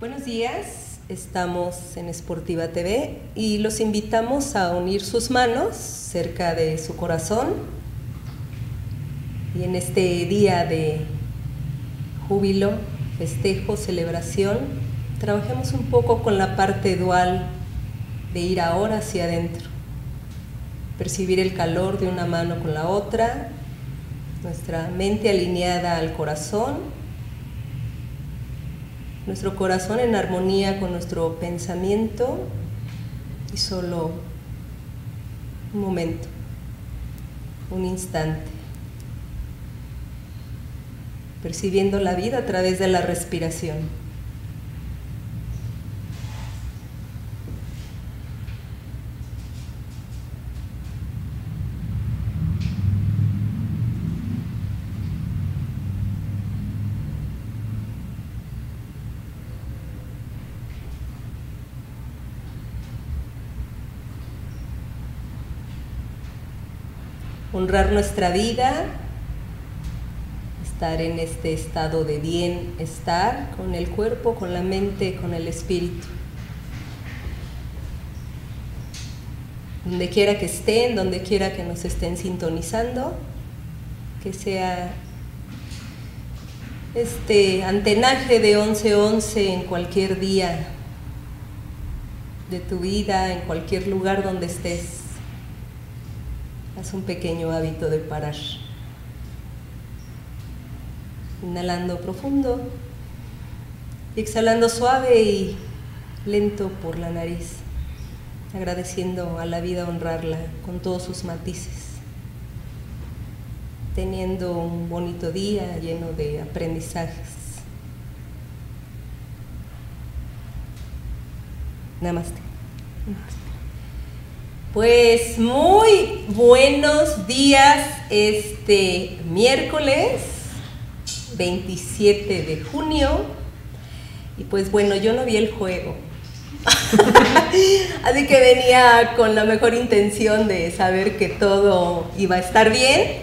Buenos días, estamos en Sportiva TV y los invitamos a unir sus manos cerca de su corazón y en este día de júbilo, festejo, celebración, trabajemos un poco con la parte dual de ir ahora hacia adentro, percibir el calor de una mano con la otra, nuestra mente alineada al corazón, nuestro corazón en armonía con nuestro pensamiento y solo un momento, un instante, percibiendo la vida a través de la respiración. Honrar nuestra vida, estar en este estado de bienestar con el cuerpo, con la mente, con el espíritu. Donde quiera que estén, donde quiera que nos estén sintonizando, que sea este antenaje de 11:11 en cualquier día de tu vida, en cualquier lugar donde estés. Haz un pequeño hábito de parar. Inhalando profundo y exhalando suave y lento por la nariz, agradeciendo a la vida honrarla con todos sus matices, teniendo un bonito día lleno de aprendizajes. Namaste. Pues muy buenos días este miércoles 27 de junio y pues bueno, yo no vi el juego así que venía con la mejor intención de saber que todo iba a estar bien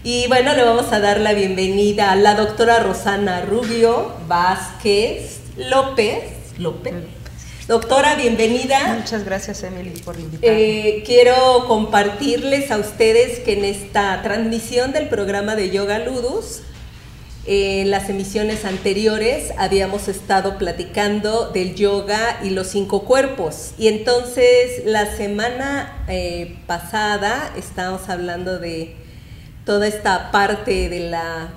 y bueno, le vamos a dar la bienvenida a la doctora Rosana Rubio Vázquez López. Doctora, bienvenida. Muchas gracias, Emily, por invitarme. Quiero compartirles a ustedes que en esta transmisión del programa de Yoga Ludus, en las emisiones anteriores habíamos estado platicando del yoga y los 5 cuerpos. Y entonces la semana pasada estábamos hablando de toda esta parte de la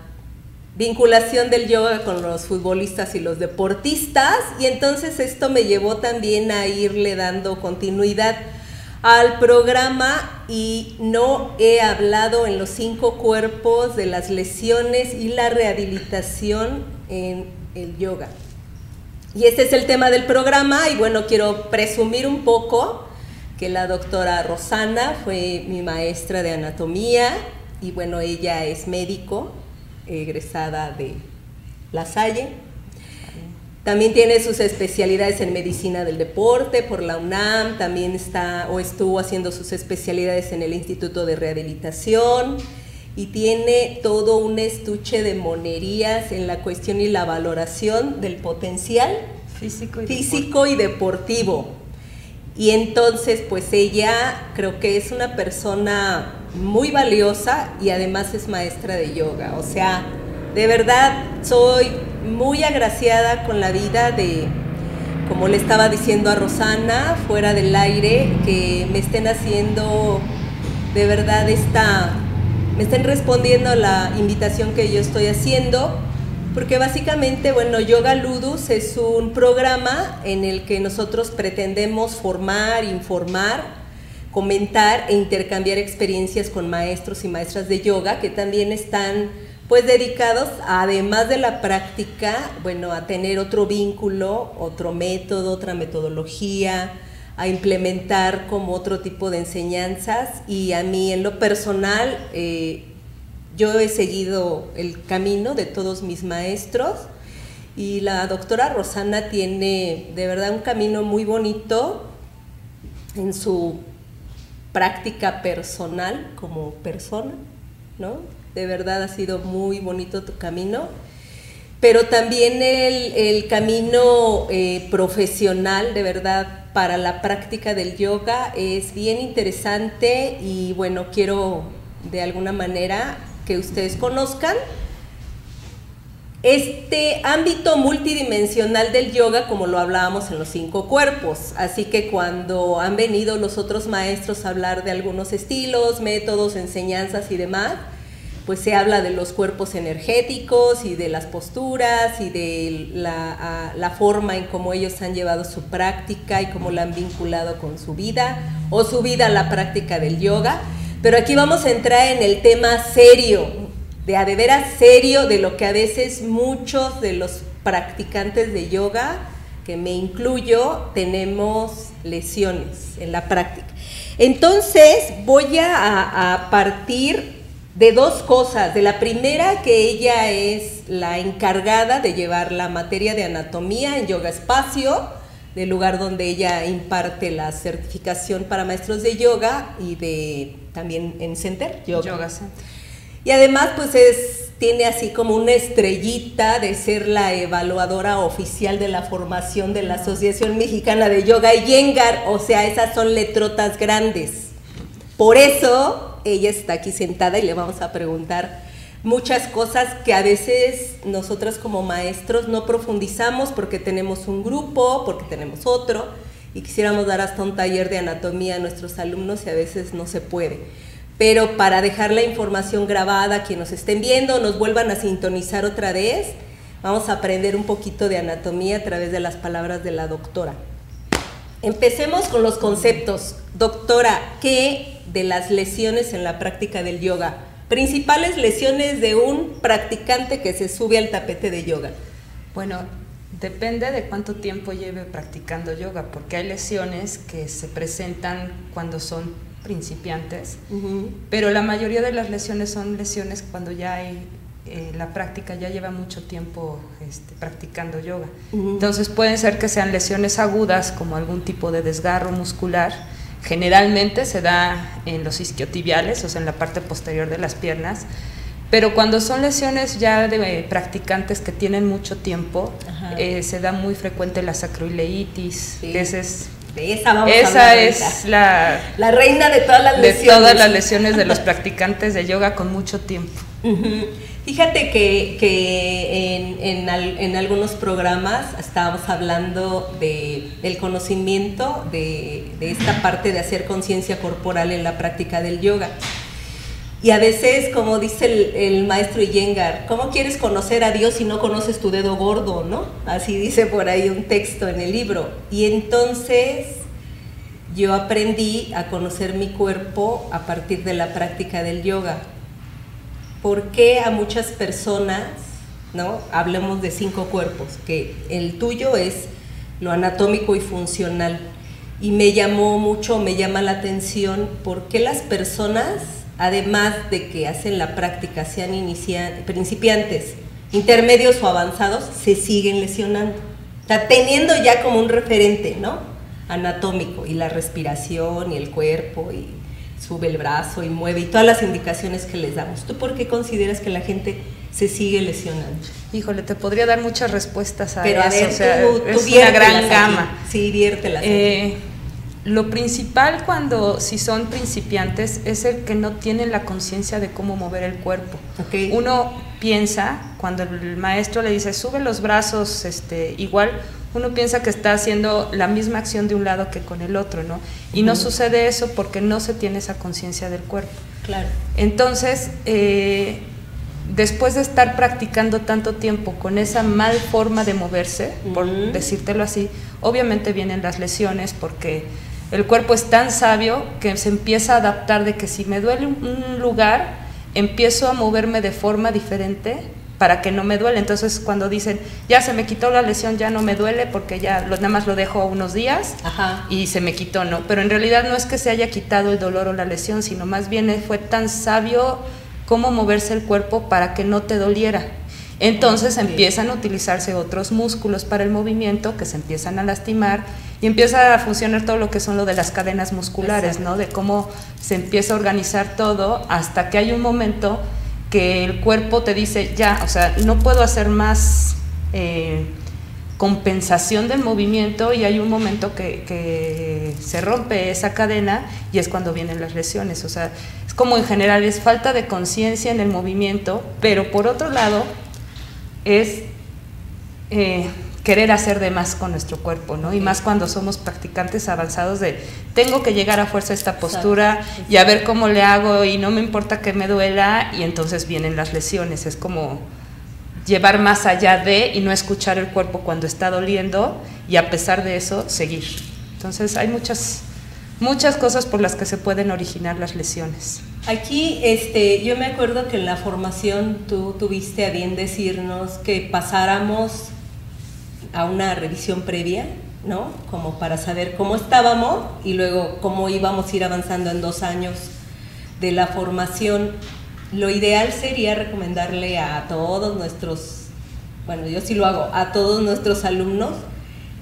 vinculación del yoga con los futbolistas y los deportistas, y entonces esto me llevó también a irle dando continuidad al programa y no he hablado en los 5 cuerpos de las lesiones y la rehabilitación en el yoga. Y este es el tema del programa y bueno, quiero presumir un poco que la doctora Rosana fue mi maestra de anatomía y bueno, ella es médico, egresada de La Salle. También tiene sus especialidades en medicina del deporte por la UNAM, también estuvo haciendo sus especialidades en el Instituto de Rehabilitación y tiene todo un estuche de monerías en la cuestión y la valoración del potencial físico y deportivo. Y entonces pues ella creo que es una persona muy valiosa y además es maestra de yoga, o sea, de verdad soy muy agraciada con la vida de, como le estaba diciendo a Rosana fuera del aire, que me estén haciendo de verdad me estén respondiendo a la invitación que yo estoy haciendo, porque básicamente, bueno, Yoga Ludus es un programa en el que nosotros pretendemos formar, informar, comentar e intercambiar experiencias con maestros y maestras de yoga que también están pues dedicados, además de la práctica, bueno, a tener otro vínculo, otro método, otra metodología, a implementar como otro tipo de enseñanzas. Y a mí en lo personal, yo he seguido el camino de todos mis maestros, y la doctora Rosana tiene de verdad un camino muy bonito en su práctica personal como persona, ¿no? De verdad ha sido muy bonito tu camino, pero también el camino profesional, de verdad, para la práctica del yoga es bien interesante. Y bueno, quiero de alguna manera que ustedes conozcan este ámbito multidimensional del yoga, como lo hablábamos en los 5 cuerpos. Así que cuando han venido los otros maestros a hablar de algunos estilos, métodos, enseñanzas y demás, pues se habla de los cuerpos energéticos y de las posturas y de la forma en cómo ellos han llevado su práctica y cómo la han vinculado con su vida o su vida a la práctica del yoga. Pero aquí vamos a entrar en el tema serio, de veras serio, de lo que a veces muchos de los practicantes de yoga, que me incluyo, tenemos lesiones en la práctica. Entonces voy a partir de 2 cosas. De la primera, que ella es la encargada de llevar la materia de anatomía en Yoga Espacio, del lugar donde ella imparte la certificación para maestros de yoga, y también en Center, Yoga Center. Y además pues tiene así como una estrellita de ser la evaluadora oficial de la formación de la Asociación Mexicana de Yoga Iyengar. O sea, esas son letrotas grandes. Por eso ella está aquí sentada y le vamos a preguntar muchas cosas que a veces nosotros como maestros no profundizamos porque tenemos un grupo, porque tenemos otro, y quisiéramos dar hasta un taller de anatomía a nuestros alumnos y a veces no se puede. Pero para dejar la información grabada, quienes nos estén viendo, nos vuelvan a sintonizar otra vez, vamos a aprender un poquito de anatomía a través de las palabras de la doctora. Empecemos con los conceptos. Doctora, ¿qué de las lesiones en la práctica del yoga? Principales lesiones de un practicante que se sube al tapete de yoga. Bueno, depende de cuánto tiempo lleve practicando yoga, porque hay lesiones que se presentan cuando son principiantes, pero la mayoría de las lesiones son lesiones cuando ya hay la práctica, ya lleva mucho tiempo practicando yoga. Entonces pueden ser que sean lesiones agudas, como algún tipo de desgarro muscular. Generalmente se da en los isquiotibiales, o sea, en la parte posterior de las piernas, pero cuando son lesiones ya de practicantes que tienen mucho tiempo, se da muy frecuente la sacroileitis, que ese es... Esa es la reina de todas las lesiones. De todas las lesiones de los practicantes de yoga con mucho tiempo. Fíjate que en algunos programas estábamos hablando del conocimiento de esta parte de hacer conciencia corporal en la práctica del yoga. Y a veces, como dice el maestro Iyengar, ¿cómo quieres conocer a Dios si no conoces tu dedo gordo, no? Así dice por ahí un texto en el libro. Y entonces yo aprendí a conocer mi cuerpo a partir de la práctica del yoga. ¿Por qué a muchas personas, no? Hablemos de 5 cuerpos, que el tuyo es lo anatómico y funcional. Y me llama la atención por qué las personas, además de que hacen la práctica, sean principiantes, intermedios o avanzados, se siguen lesionando. O sea, teniendo ya como un referente, ¿no? Anatómico, y la respiración, y el cuerpo, y sube el brazo, y mueve, y todas las indicaciones que les damos. ¿Tú por qué consideras que la gente se sigue lesionando? Híjole, te podría dar muchas respuestas a pero eso. A ver, o sea, tú es una gran gama. Sí, viértelas. Lo principal si son principiantes es el que no tienen la conciencia de cómo mover el cuerpo. Uno piensa, cuando el maestro le dice sube los brazos, igual uno piensa que está haciendo la misma acción de un lado que con el otro, ¿no? Y no sucede eso porque no se tiene esa conciencia del cuerpo. Claro. Entonces, después de estar practicando tanto tiempo con esa mal forma de moverse, por decírtelo así, obviamente vienen las lesiones porque el cuerpo es tan sabio que se empieza a adaptar de que si me duele un lugar, empiezo a moverme de forma diferente para que no me duele. Entonces cuando dicen, ya se me quitó la lesión, ya no me duele porque ya nada más lo dejo unos días y se me quitó, ¿no? Pero en realidad no es que se haya quitado el dolor o la lesión, sino más bien fue tan sabio cómo moverse el cuerpo para que no te doliera. Entonces empiezan a utilizarse otros músculos para el movimiento que se empiezan a lastimar y empieza a funcionar todo lo que son lo de las cadenas musculares, ¿no? De cómo se empieza a organizar todo hasta que hay un momento que el cuerpo te dice, ya, o sea, no puedo hacer más compensación del movimiento, y hay un momento que se rompe esa cadena y es cuando vienen las lesiones. O sea, es como en general, es falta de conciencia en el movimiento, pero por otro lado es querer hacer de más con nuestro cuerpo, ¿no? Y más cuando somos practicantes avanzados de tengo que llegar a fuerza a esta postura y a ver cómo le hago y no me importa que me duela, y entonces vienen las lesiones. Es como llevar más allá de y no escuchar el cuerpo cuando está doliendo, y a pesar de eso seguir. Entonces hay muchas cosas por las que se pueden originar las lesiones. Aquí yo me acuerdo que en la formación tú tuviste a bien decirnos que pasáramos a una revisión previa, ¿no? Como para saber cómo estábamos y luego cómo íbamos a ir avanzando en 2 años de la formación. Lo ideal sería recomendarle a todos nuestros, bueno, yo sí lo hago, a todos nuestros alumnos,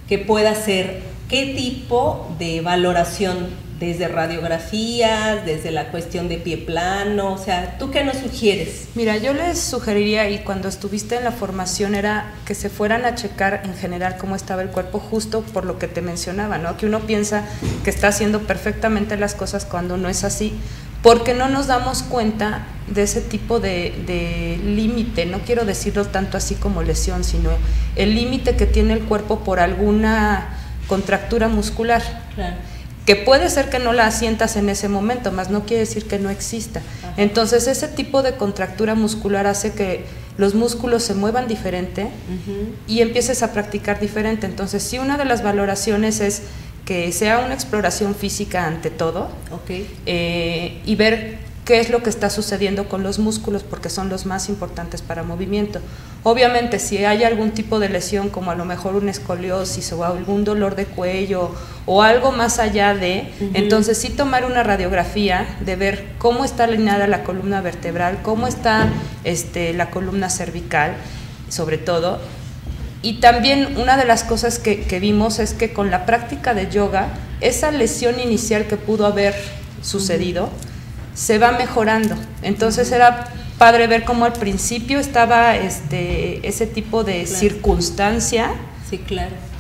que pueda hacer qué tipo de valoración, desde radiografías, desde la cuestión de pie plano. O sea, ¿tú qué nos sugieres? Mira, yo les sugeriría, y cuando estuviste en la formación, era que se fueran a checar en general cómo estaba el cuerpo, justo por lo que te mencionaba, ¿no? Que uno piensa que está haciendo perfectamente las cosas cuando no es así, porque no nos damos cuenta de ese tipo de límite. No quiero decirlo tanto así como lesión, sino el límite que tiene el cuerpo por alguna contractura muscular. Claro. Que puede ser que no la sientas en ese momento, más no quiere decir que no exista. Ajá. Entonces ese tipo de contractura muscular hace que los músculos se muevan diferente y empieces a practicar diferente. Entonces sí, una de las valoraciones es que sea una exploración física ante todo, y ver qué es lo que está sucediendo con los músculos, porque son los más importantes para movimiento. Obviamente, si hay algún tipo de lesión, como a lo mejor una escoliosis o algún dolor de cuello o algo más allá de, entonces sí tomar una radiografía de ver cómo está alineada la columna vertebral, cómo está la columna cervical, sobre todo. Y también una de las cosas que vimos es que con la práctica de yoga, esa lesión inicial que pudo haber sucedido, se va mejorando. Entonces era padre ver cómo al principio estaba ese tipo de circunstancia,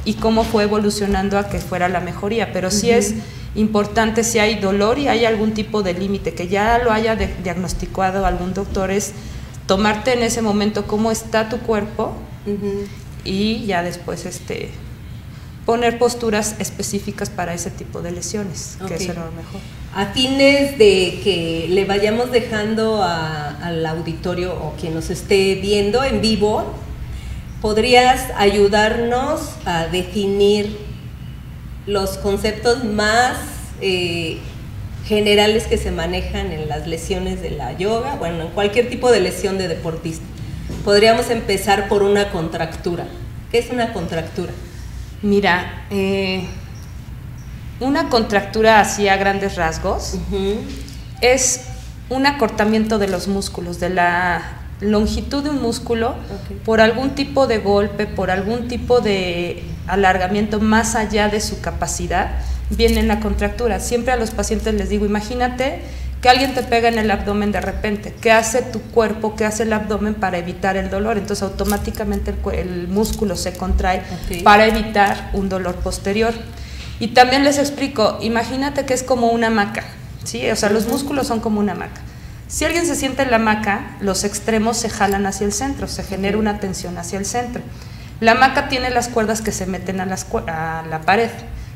y cómo fue evolucionando a que fuera la mejoría. Pero sí es importante, si hay dolor y hay algún tipo de límite que ya lo haya diagnosticado algún doctor, es tomarte en ese momento cómo está tu cuerpo, y ya después poner posturas específicas para ese tipo de lesiones, que es lo mejor. A fines de que le vayamos dejando al auditorio o quien nos esté viendo en vivo, ¿podrías ayudarnos a definir los conceptos más generales que se manejan en las lesiones de la yoga? Bueno, en cualquier tipo de lesión de deportista. Podríamos empezar por una contractura. ¿Qué es una contractura? Mira, una contractura así a grandes rasgos es un acortamiento de los músculos, de la longitud de un músculo, por algún tipo de golpe, por algún tipo de alargamiento más allá de su capacidad, viene la contractura. Siempre a los pacientes les digo, imagínate que alguien te pega en el abdomen de repente. ¿Qué hace tu cuerpo, qué hace el abdomen para evitar el dolor? Entonces automáticamente el músculo se contrae para evitar un dolor posterior. Y también les explico, imagínate que es como una hamaca, ¿sí? O sea, los músculos son como una hamaca. Si alguien se sienta en la hamaca, los extremos se jalan hacia el centro, se genera una tensión hacia el centro. La hamaca tiene las cuerdas que se meten a la pared.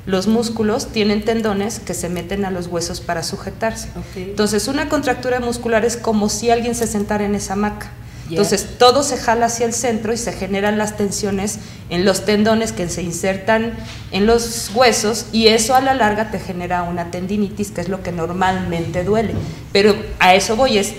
Los músculos tienen tendones que se meten a los huesos para sujetarse. Entonces, una contractura muscular es como si alguien se sentara en esa hamaca. Entonces, todo se jala hacia el centro y se generan las tensiones en los tendones que se insertan en los huesos, y eso a la larga te genera una tendinitis, que es lo que normalmente duele. Pero a eso voy, es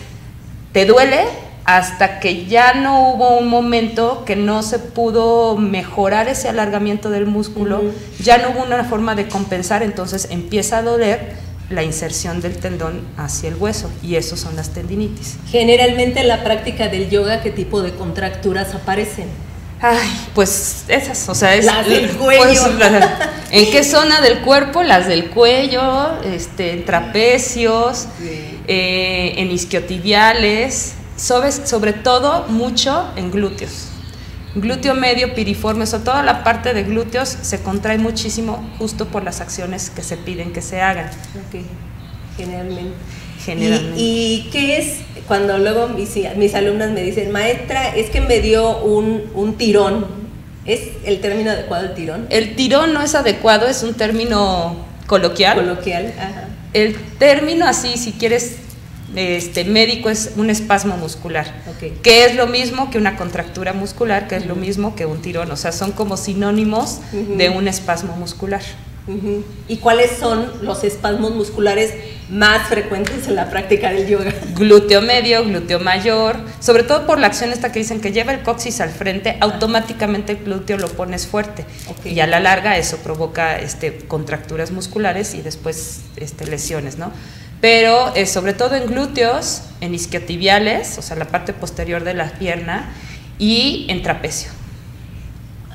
te duele hasta que ya no hubo un momento que no se pudo mejorar ese alargamiento del músculo, ya no hubo una forma de compensar, entonces empieza a doler la inserción del tendón hacia el hueso, y eso son las tendinitis. Generalmente en la práctica del yoga, ¿qué tipo de contracturas aparecen? Ay, pues esas, o sea, es las del cuello. Pues, ¿en qué zona del cuerpo? Las del cuello, en trapecios, sí. En isquiotibiales, sobre todo mucho en glúteos. Glúteo medio, piriforme, sobre todo la parte de glúteos se contrae muchísimo justo por las acciones que se piden que se hagan. Ok, generalmente. ¿Y qué es cuando luego mis alumnas me dicen, maestra, es que me dio un tirón? ¿Es el término adecuado el tirón? El tirón no es adecuado, es un término coloquial. Coloquial, ajá. El término así, si quieres, médico, es un espasmo muscular, okay. Que es lo mismo que una contractura muscular, que es lo mismo que un tirón, o sea, son como sinónimos de un espasmo muscular. ¿Y cuáles son los espasmos musculares más frecuentes en la práctica del yoga? Glúteo medio, glúteo mayor, sobre todo por la acción esta que dicen que lleva el coxis al frente, automáticamente el glúteo lo pones fuerte, okay. Y a la larga eso provoca contracturas musculares y después lesiones, ¿no? Pero sobre todo en glúteos, en isquiotibiales, o sea, la parte posterior de la pierna, y en trapecio.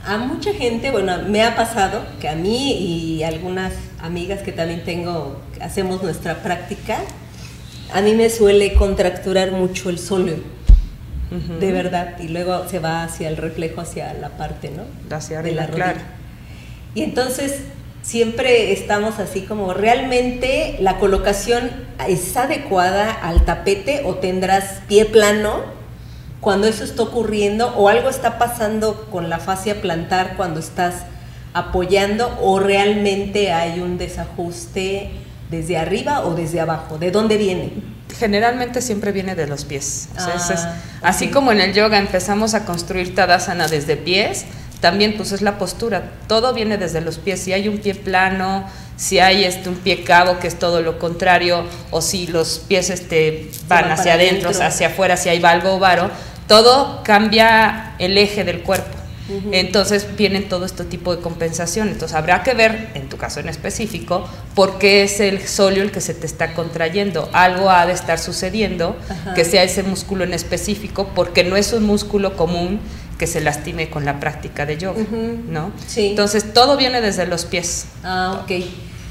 A mucha gente, bueno, me ha pasado que a mí y algunas amigas que también tengo, hacemos nuestra práctica, a mí me suele contracturar mucho el sóleo, de verdad, y luego se va hacia el reflejo, hacia la parte, ¿no? Hacia arriba, claro. Y entonces siempre estamos así como, ¿realmente la colocación es adecuada al tapete o tendrás pie plano cuando eso está ocurriendo, o algo está pasando con la fascia plantar cuando estás apoyando, o realmente hay un desajuste desde arriba o desde abajo? ¿De dónde viene? Generalmente siempre viene de los pies. O sea, así como en el yoga empezamos a construir Tadasana desde pies, también pues es la postura, todo viene desde los pies. Si hay un pie plano, si hay un pie cabo, que es todo lo contrario, o si los pies van hacia adentro, hacia afuera, si hay valgo o varo, todo cambia el eje del cuerpo. Entonces vienen todo este tipo de compensación. Entonces habrá que ver, en tu caso en específico, por qué es el sóleo el que se te está contrayendo. Algo ha de estar sucediendo, que sea ese músculo en específico, porque no es un músculo común que se lastime con la práctica de yoga, ¿no? Sí. Entonces todo viene desde los pies. Ok.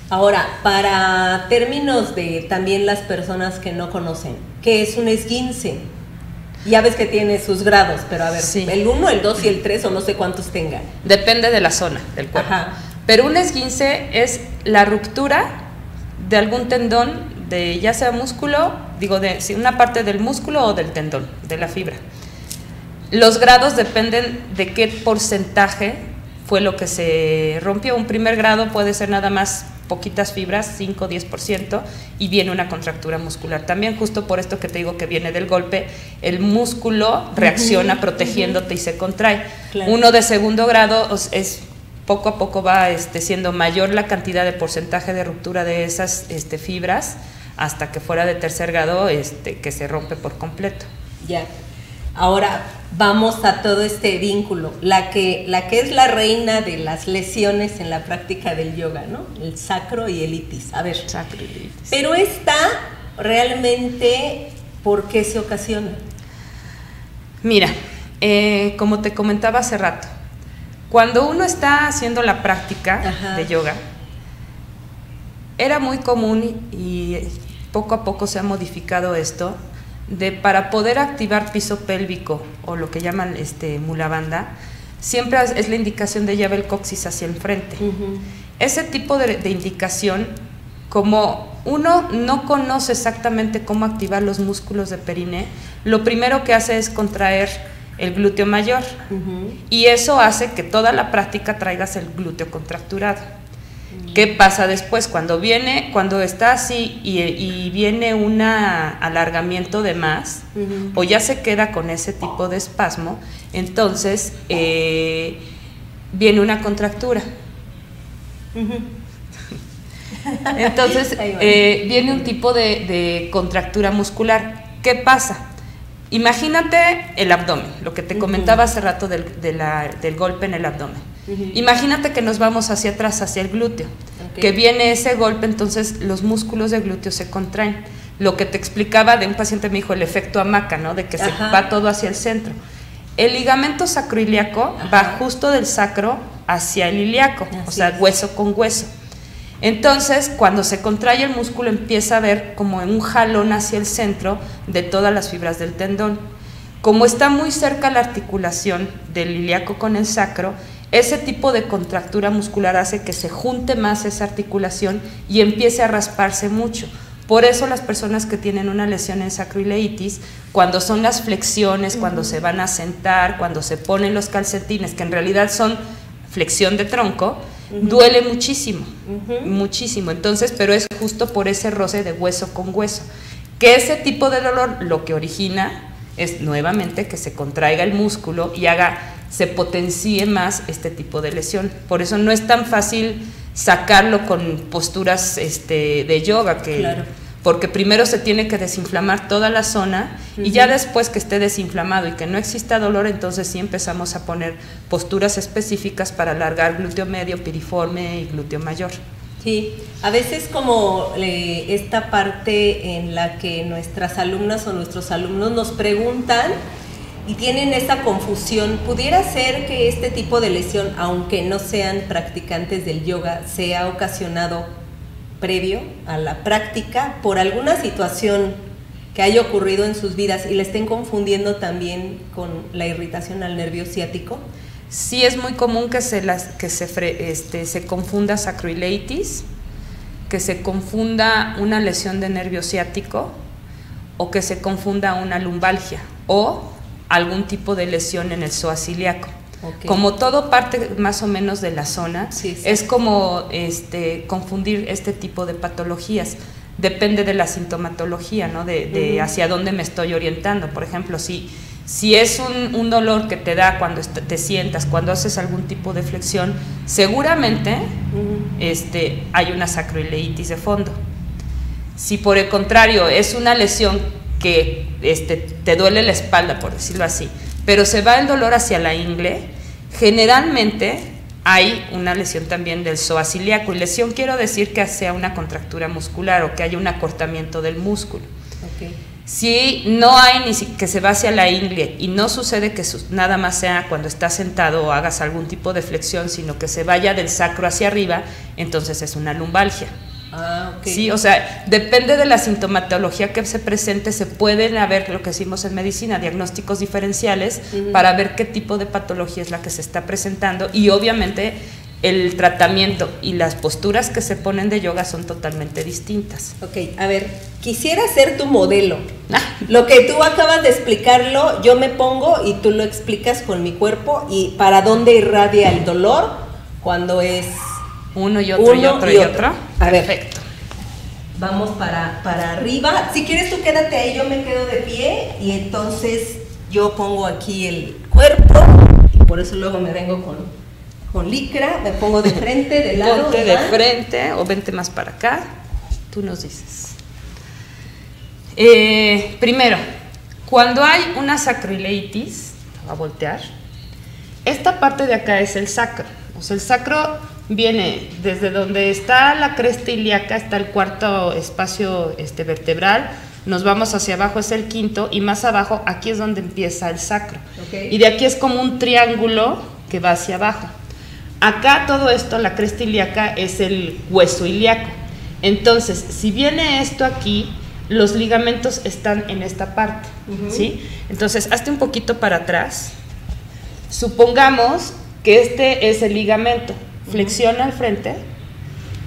Ahora, para términos de también las personas que no conocen, ¿qué es un esguince? Ya ves que tiene sus grados, pero a ver, sí. El 1, el 2 y el 3, o no sé cuántos tenga. Depende de la zona del cuerpo. Pero un esguince es la ruptura de algún tendón, de ya sea músculo, una parte del músculo o del tendón, de la fibra. Los grados dependen de qué porcentaje fue lo que se rompió. Un primer grado puede ser nada más poquitas fibras, 5 o 10%, y viene una contractura muscular. También justo por esto que te digo que viene del golpe, el músculo reacciona protegiéndote y se contrae. Claro. Uno de segundo grado es poco a poco va siendo mayor la cantidad de porcentaje de ruptura de esas fibras, hasta que fuera de tercer grado que se rompe por completo. Ya. Ahora vamos a todo este vínculo, la que es la reina de las lesiones en la práctica del yoga, ¿no? El sacro y el itis. A ver, sacro y itis. Pero esta realmente, ¿por qué se ocasiona? Mira, como te comentaba hace rato, cuando uno está haciendo la práctica de yoga, era muy común y poco a poco se ha modificado esto, para poder activar piso pélvico o lo que llaman mula bandha, siempre es la indicación de llevar el coxis hacia el frente. Ese tipo de indicación, como uno no conoce exactamente cómo activar los músculos de periné, lo primero que hace es contraer el glúteo mayor, y eso hace que toda la práctica traigas el glúteo contracturado. ¿Qué pasa después? Cuando está así y viene un alargamiento de más, o ya se queda con ese tipo de espasmo, entonces viene una contractura. Entonces viene un tipo de contractura muscular. ¿Qué pasa? Imagínate el abdomen, lo que te comentaba hace rato del golpe en el abdomen. Imagínate que nos vamos hacia atrás, hacia el glúteo, que viene ese golpe, entonces los músculos del glúteo se contraen. Lo que te explicaba de un paciente me dijo el efecto hamaca, ¿no? De que se va todo hacia el centro. El ligamento sacroiliaco va justo del sacro hacia el ilíaco, o sea, hueso con hueso. Entonces, cuando se contrae el músculo, empieza a ver como un jalón hacia el centro de todas las fibras del tendón. Como está muy cerca la articulación del ilíaco con el sacro, ese tipo de contractura muscular hace que se junte más esa articulación y empiece a rasparse mucho. Por eso las personas que tienen una lesión en sacroileitis, cuando son las flexiones, cuando se van a sentar, cuando se ponen los calcetines, que en realidad son flexión de tronco, duele muchísimo, muchísimo. Entonces, pero es justo por ese roce de hueso con hueso. Que ese tipo de dolor lo que origina es nuevamente que se contraiga el músculo y se potencie más este tipo de lesión. Por eso no es tan fácil sacarlo con posturas de yoga, porque primero se tiene que desinflamar toda la zona y ya después que esté desinflamado y que no exista dolor, entonces sí empezamos a poner posturas específicas para alargar glúteo medio, piriforme y glúteo mayor. Sí, a veces como esta parte en la que nuestras alumnas o nuestros alumnos nos preguntan y tienen esa confusión, ¿pudiera ser que este tipo de lesión, aunque no sean practicantes del yoga, sea ocasionado previo a la práctica por alguna situación que haya ocurrido en sus vidas y le estén confundiendo también con la irritación al nervio ciático? Sí, es muy común que se confunda sacroileitis, que se confunda una lesión de nervio ciático o que se confunda una lumbalgia o algún tipo de lesión en el psoas ilíaco. Como todo parte más o menos de la zona, es como confundir este tipo de patologías. Depende de la sintomatología, ¿no? De hacia dónde me estoy orientando. Por ejemplo, si es un dolor que te da cuando te sientas, cuando haces algún tipo de flexión, seguramente hay una sacroileitis de fondo. Si por el contrario es una lesión que te duele la espalda, por decirlo así, pero se va el dolor hacia la ingle, generalmente hay una lesión también del psoas ilíaco. Y lesión quiero decir que sea una contractura muscular o que haya un acortamiento del músculo. Si no hay ni que se va hacia la ingle y no sucede que nada más sea cuando estás sentado o hagas algún tipo de flexión, sino que se vaya del sacro hacia arriba, entonces es una lumbalgia. Sí, o sea, depende de la sintomatología que se presente, se pueden haber, lo que decimos en medicina, diagnósticos diferenciales para ver qué tipo de patología es la que se está presentando, y obviamente el tratamiento y las posturas que se ponen de yoga son totalmente distintas. A ver, quisiera ser tu modelo. Lo que tú acabas de explicarlo, yo me pongo y tú lo explicas con mi cuerpo, y para dónde irradia el dolor cuando es uno y otro y otro y otro. Perfecto. Vamos para arriba. Si quieres tú quédate ahí, yo me quedo de pie y entonces yo pongo aquí el cuerpo y por eso luego me vengo con licra, me pongo de frente, de lado. Ponte de frente o vente más para acá, tú nos dices. Primero, cuando hay una sacroileitis, voy a voltear, esta parte de acá es el sacro. O sea, el sacro viene desde donde está la cresta ilíaca, está el cuarto espacio vertebral, nos vamos hacia abajo, es el quinto, y más abajo, aquí es donde empieza el sacro. Y de aquí es como un triángulo que va hacia abajo. Acá todo esto, la cresta ilíaca, es el hueso ilíaco. Entonces, si viene esto aquí, los ligamentos están en esta parte, ¿sí? Entonces, hazte un poquito para atrás. Supongamos que este es el ligamento. Flexiona al frente.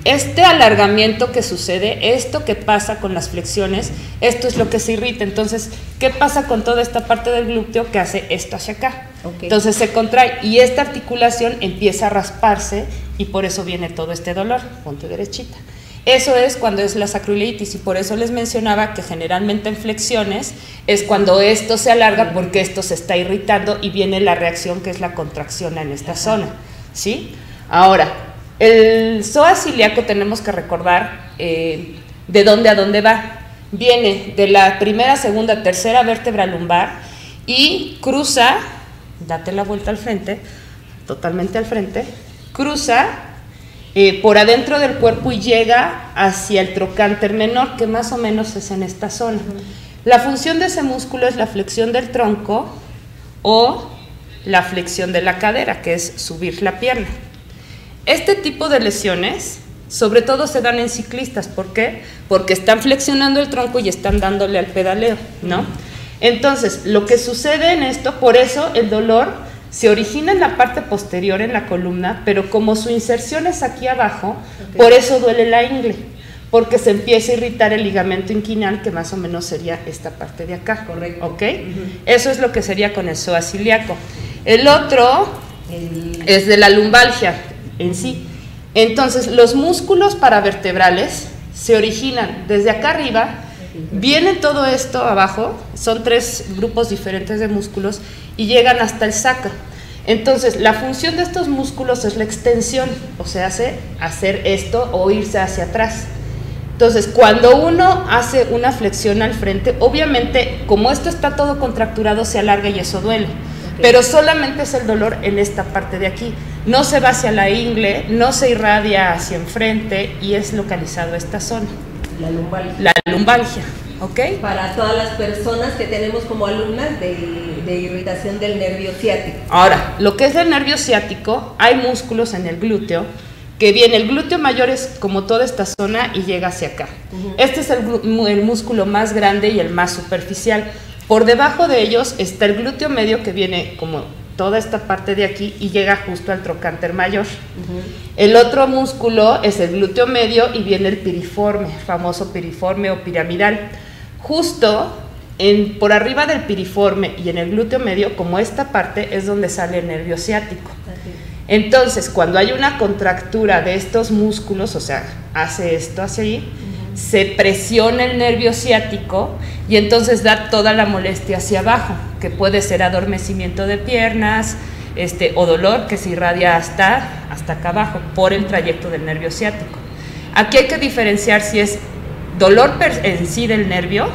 Este alargamiento que sucede, esto que pasa con las flexiones, esto es lo que se irrita. Entonces, ¿qué pasa con toda esta parte del glúteo que hace esto hacia acá? Entonces se contrae y esta articulación empieza a rasparse y por eso viene todo este dolor. Ponte derechita. Eso es cuando es la sacroileitis, y por eso les mencionaba que generalmente en flexiones es cuando esto se alarga porque esto se está irritando y viene la reacción que es la contracción en esta zona, ¿sí? Ahora, el psoas ilíaco tenemos que recordar de dónde a dónde va. viene de la primera, segunda, tercera vértebra lumbar y cruza, date la vuelta al frente, totalmente al frente, cruza por adentro del cuerpo y llega hacia el trocánter menor, que más o menos es en esta zona. La función de ese músculo es la flexión del tronco o la flexión de la cadera, que es subir la pierna. Este tipo de lesiones sobre todo se dan en ciclistas. ¿Por qué? Porque están flexionando el tronco y están dándole al pedaleo, ¿no? Entonces, lo que sucede en esto, por eso el dolor se origina en la parte posterior, en la columna, pero como su inserción es aquí abajo, por eso duele la ingle, porque se empieza a irritar el ligamento inguinal, que más o menos sería esta parte de acá. Correcto. ¿Ok? Eso es lo que sería con el psoas ilíaco. El otro es de la lumbalgia en sí. Entonces, los músculos paravertebrales se originan desde acá arriba, viene todo esto abajo, son 3 grupos diferentes de músculos y llegan hasta el sacro. Entonces, la función de estos músculos es la extensión, o sea, hacer esto o irse hacia atrás. Entonces, cuando uno hace una flexión al frente, obviamente, como esto está todo contracturado, se alarga y eso duele. Pero solamente es el dolor en esta parte de aquí. No se va hacia la ingle, no se irradia hacia enfrente y es localizado esta zona. La lumbalgia. La lumbalgia, ¿ok? Para todas las personas que tenemos como alumnas de irritación del nervio ciático. Ahora, lo que es el nervio ciático, hay músculos en el glúteo, que viene, el glúteo mayor es como toda esta zona y llega hacia acá. Este es el músculo más grande y el más superficial. Por debajo de ellos está el glúteo medio, que viene como toda esta parte de aquí y llega justo al trocánter mayor. El otro músculo es el glúteo medio y viene el piriforme, famoso piriforme o piramidal. Justo por arriba del piriforme y en el glúteo medio, como esta parte, es donde sale el nervio ciático. Entonces, cuando hay una contractura de estos músculos, o sea, hace esto hacia allí, se presiona el nervio ciático y entonces da toda la molestia hacia abajo, que puede ser adormecimiento de piernas, o dolor que se irradia hasta acá abajo por el trayecto del nervio ciático. Aquí hay que diferenciar si es dolor en sí del nervio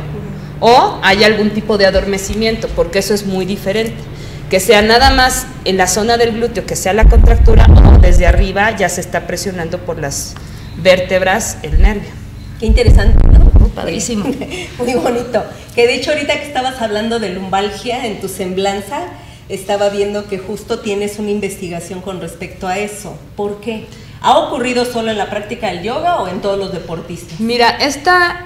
o hay algún tipo de adormecimiento, porque eso es muy diferente. Que sea nada más en la zona del glúteo, que sea la contractura, o desde arriba ya se está presionando por las vértebras el nervio. Qué interesante, ¿no? Padrísimo. Muy bonito. Que de hecho ahorita que estabas hablando de lumbalgia en tu semblanza, estaba viendo que justo tienes una investigación con respecto a eso. ¿Por qué? ¿Ha ocurrido solo en la práctica del yoga o en todos los deportistas? Mira, esta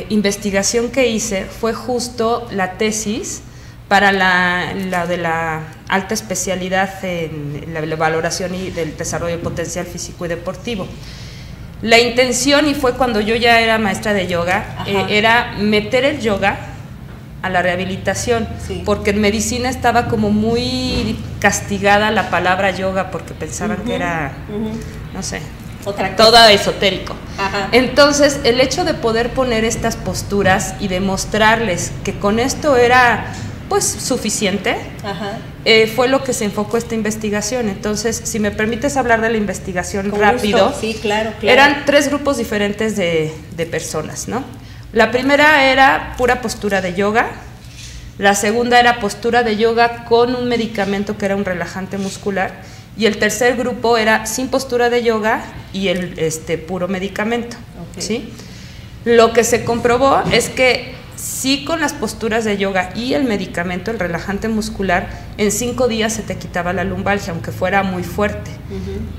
investigación que hice fue justo la tesis para la de la alta especialidad en la valoración y del desarrollo potencial físico y deportivo. La intención, y fue cuando yo ya era maestra de yoga, era meter el yoga a la rehabilitación, porque en medicina estaba como muy castigada la palabra yoga porque pensaban que era, no sé, todo esotérico. Entonces, el hecho de poder poner estas posturas y demostrarles que con esto era pues suficiente, fue lo que se enfocó esta investigación. Entonces, si me permites hablar de la investigación rápido, sí, claro. Eran 3 grupos diferentes de personas, ¿no? La primera era pura postura de yoga, la segunda era postura de yoga con un medicamento que era un relajante muscular, y el tercer grupo era sin postura de yoga y el puro medicamento, ¿sí? Lo que se comprobó es que sí, con las posturas de yoga y el medicamento, el relajante muscular, en 5 días se te quitaba la lumbalgia, aunque fuera muy fuerte.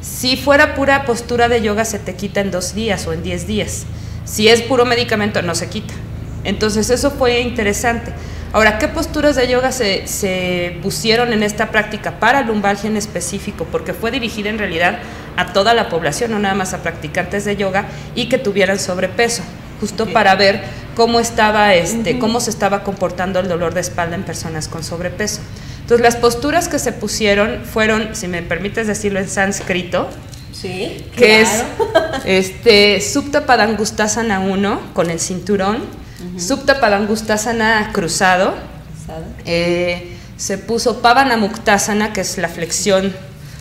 Si fuera pura postura de yoga, se te quita en 2 días o en 10 días. Si es puro medicamento, no se quita. Entonces, eso fue interesante. Ahora, ¿qué posturas de yoga se pusieron en esta práctica para lumbalgia en específico? Porque fue dirigida en realidad a toda la población, no nada más a practicantes de yoga y que tuvieran sobrepeso, justo para ver cómo estaba cómo se estaba comportando el dolor de espalda en personas con sobrepeso. Entonces, las posturas que se pusieron fueron, si me permites decirlo en sánscrito, sí, que es Supta Padangustasana 1 con el cinturón, Supta Padangustasana cruzado, se puso Pavana Muktasana, que es la flexión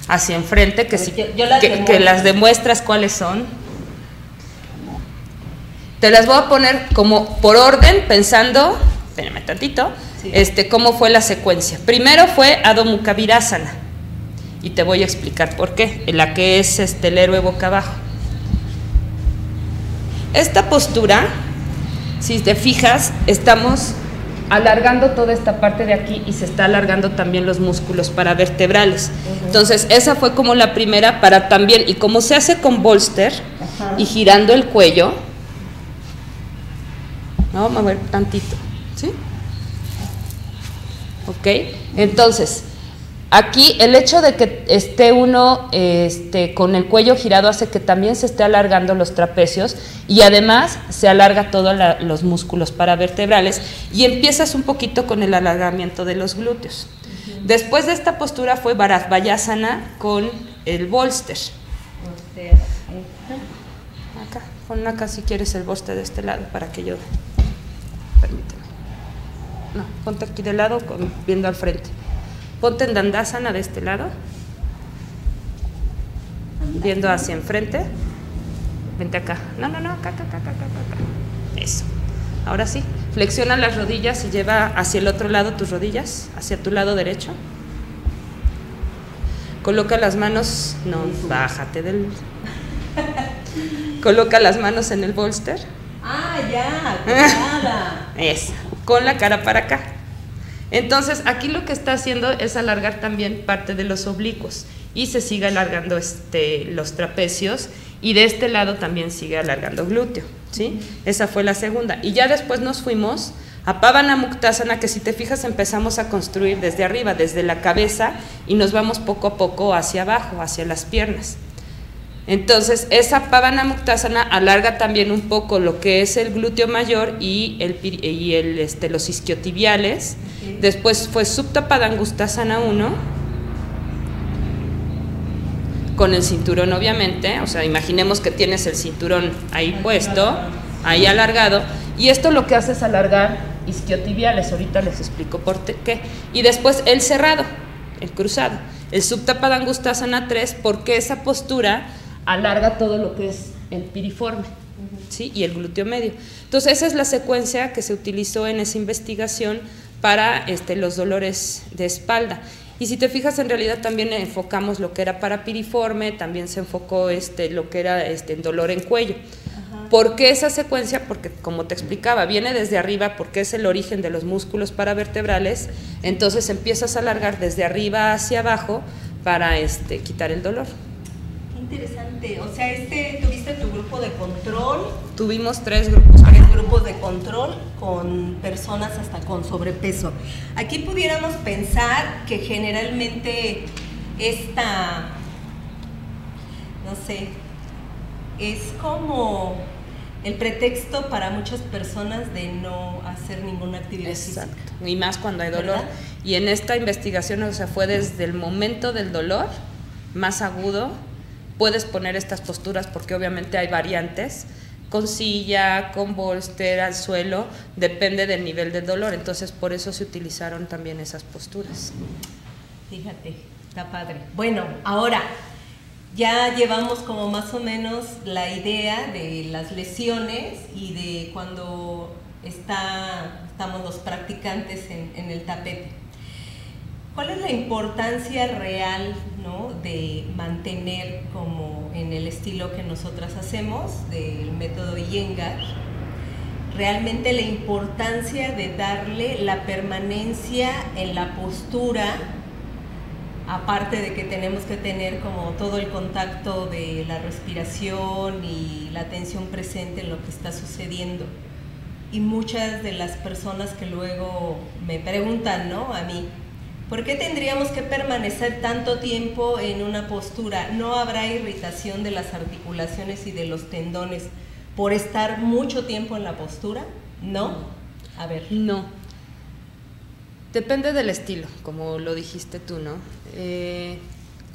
hacia enfrente, que las demuestras cuáles son. Te las voy a poner como por orden, pensando, espérame tantito, sí. Cómo fue la secuencia. Primero fue Adho Mukha Virasana, y te voy a explicar por qué, la que es el héroe boca abajo. Esta postura, si te fijas, estamos alargando toda esta parte de aquí y se está alargando también los músculos paravertebrales. Entonces, esa fue como la primera para también, y como se hace con bolster y girando el cuello, vamos a mover tantito, ¿sí? Ok, entonces, aquí el hecho de que esté uno con el cuello girado hace que también se esté alargando los trapecios y además se alarga todos los músculos paravertebrales y empiezas un poquito con el alargamiento de los glúteos. Después de esta postura fue Bharadvajasana con el bolster. Acá, pon acá si quieres el bolster de este lado para que yo... Permíteme. No, ponte aquí de lado viendo al frente. Ponte en Dandasana de este lado, viendo hacia enfrente. Vente acá. No, acá. Eso. Ahora sí. Flexiona las rodillas y lleva hacia el otro lado tus rodillas, hacia tu lado derecho. Coloca las manos, no, bájate del... Coloca las manos en el bolster. Ah, ya, nada. Eso, con la cara para acá. Entonces, aquí lo que está haciendo es alargar también parte de los oblicuos y se sigue alargando los trapecios y de este lado también sigue alargando glúteo, ¿sí? Esa fue la segunda. Y ya después nos fuimos a Pavana Muktasana, que si te fijas empezamos a construir desde arriba, desde la cabeza y nos vamos poco a poco hacia abajo, hacia las piernas. Entonces, esa Pavana Muktasana alarga también un poco lo que es el glúteo mayor y los isquiotibiales. Después fue Supta Padangustasana 1, con el cinturón obviamente, o sea, imaginemos que tienes el cinturón ahí puesto, ahí alargado, y esto lo que hace es alargar isquiotibiales, ahorita les explico por qué. Y después el cerrado, el cruzado, el Supta Padangustasana 3, porque esa postura alarga todo lo que es el piriforme, ¿sí? Y el glúteo medio. Entonces esa es la secuencia que se utilizó en esa investigación para los dolores de espalda. Y si te fijas, en realidad también enfocamos lo que era para piriforme, también se enfocó lo que era dolor en cuello. ¿Por qué esa secuencia? Porque, como te explicaba, viene desde arriba porque es el origen de los músculos paravertebrales, entonces empiezas a alargar desde arriba hacia abajo para quitar el dolor. Interesante, o sea, ¿tuviste tu grupo de control? Tuvimos 3 grupos. 3 grupos de control con personas hasta con sobrepeso. Aquí pudiéramos pensar que generalmente no sé, es como el pretexto para muchas personas de no hacer ninguna actividad física. Y más cuando hay dolor. ¿Verdad? Y en esta investigación, o sea, fue desde el momento del dolor más agudo. Puedes poner estas posturas porque obviamente hay variantes, con silla, con bolster, al suelo, depende del nivel de dolor, entonces por eso se utilizaron también esas posturas. Fíjate, está padre. Bueno, ahora ya llevamos como más o menos la idea de las lesiones y de cuando estamos los practicantes en el tapete. ¿Cuál es la importancia real, ¿no?, de mantener, como en el estilo que nosotras hacemos, del método Iyengar, realmente la importancia de darle la permanencia en la postura, aparte de que tenemos que tener como todo el contacto de la respiración y la atención presente en lo que está sucediendo? Y muchas de las personas que luego me preguntan, ¿no?, a mí, ¿por qué tendríamos que permanecer tanto tiempo en una postura? ¿No habrá irritación de las articulaciones y de los tendones por estar mucho tiempo en la postura? ¿No? A ver. No. Depende del estilo, como lo dijiste tú, ¿no?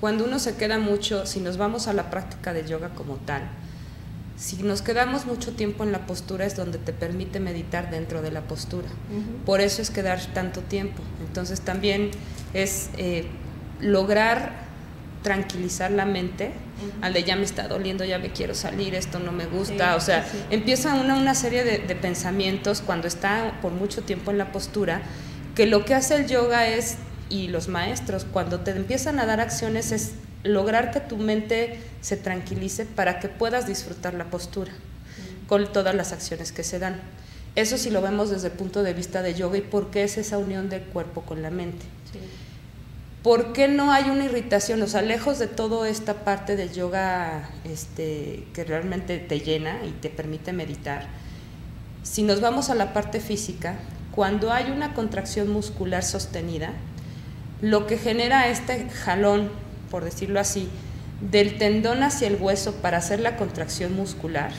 Cuando uno se queda mucho, si nos vamos a la práctica de yoga como tal, si nos quedamos mucho tiempo en la postura es donde te permite meditar dentro de la postura. Por eso es quedar tanto tiempo. Entonces también es lograr tranquilizar la mente, al de ya me está doliendo, ya me quiero salir, esto no me gusta, o sea, empieza una serie de pensamientos cuando está por mucho tiempo en la postura, que lo que hace el yoga es, y los maestros, cuando te empiezan a dar acciones, es lograr que tu mente se tranquilice para que puedas disfrutar la postura con todas las acciones que se dan. Eso sí lo vemos desde el punto de vista de yoga y por qué es esa unión del cuerpo con la mente. Sí. ¿Por qué no hay una irritación? O sea, lejos de toda esta parte del yoga que realmente te llena y te permite meditar, si nos vamos a la parte física, cuando hay una contracción muscular sostenida, lo que genera este jalón, por decirlo así, del tendón hacia el hueso para hacer la contracción muscular,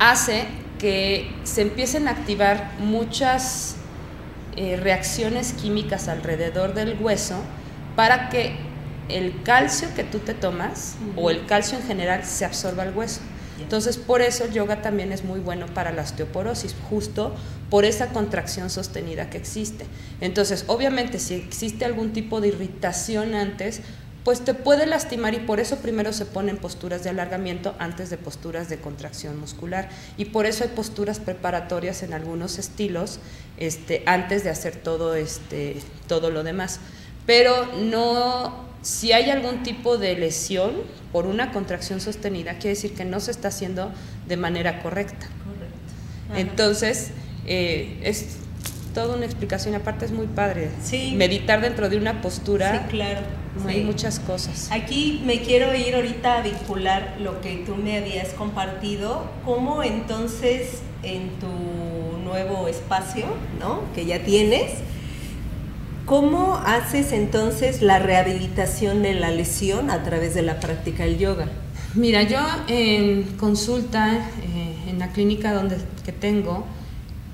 hace que se empiecen a activar muchas reacciones químicas alrededor del hueso para que el calcio que tú te tomas o el calcio en general se absorba al hueso. Entonces, por eso el yoga también es muy bueno para la osteoporosis, justo por esa contracción sostenida que existe. Entonces, obviamente, si existe algún tipo de irritación antes, pues te puede lastimar y por eso primero se ponen posturas de alargamiento antes de posturas de contracción muscular. Y por eso hay posturas preparatorias en algunos estilos antes de hacer todo lo demás. Pero no, si hay algún tipo de lesión por una contracción sostenida, quiere decir que no se está haciendo de manera correcta. Correcto. Entonces, es toda una explicación, aparte es muy padre. Sí. Meditar dentro de una postura. Sí, claro. Hay muchas cosas. Aquí me quiero ir ahorita a vincular lo que tú me habías compartido, cómo entonces en tu nuevo espacio, ¿no?, que ya tienes, ¿cómo haces entonces la rehabilitación de la lesión a través de la práctica del yoga? Mira, yo en consulta, en la clínica que tengo,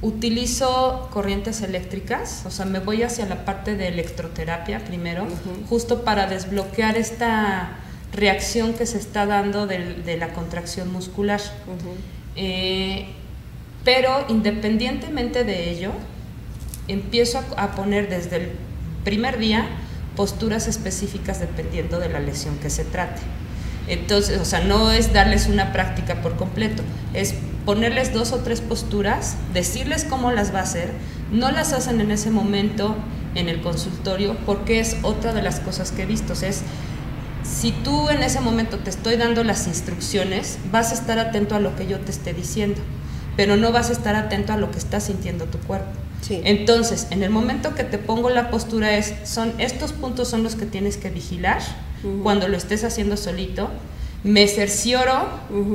utilizo corrientes eléctricas, o sea, me voy hacia la parte de electroterapia primero, justo para desbloquear esta reacción que se está dando de la contracción muscular. Pero independientemente de ello, empiezo a poner desde el primer día posturas específicas dependiendo de la lesión que se trate. Entonces, o sea, no es darles una práctica por completo, es ponerles 2 o 3 posturas, decirles cómo las va a hacer, no las hacen en ese momento en el consultorio, porque es otra de las cosas que he visto, o sea, es, si tú en ese momento te estoy dando las instrucciones, vas a estar atento a lo que yo te esté diciendo, pero no vas a estar atento a lo que está sintiendo tu cuerpo. Sí. Entonces, en el momento que te pongo la postura estos puntos son los que tienes que vigilar cuando lo estés haciendo solito. Me cercioro,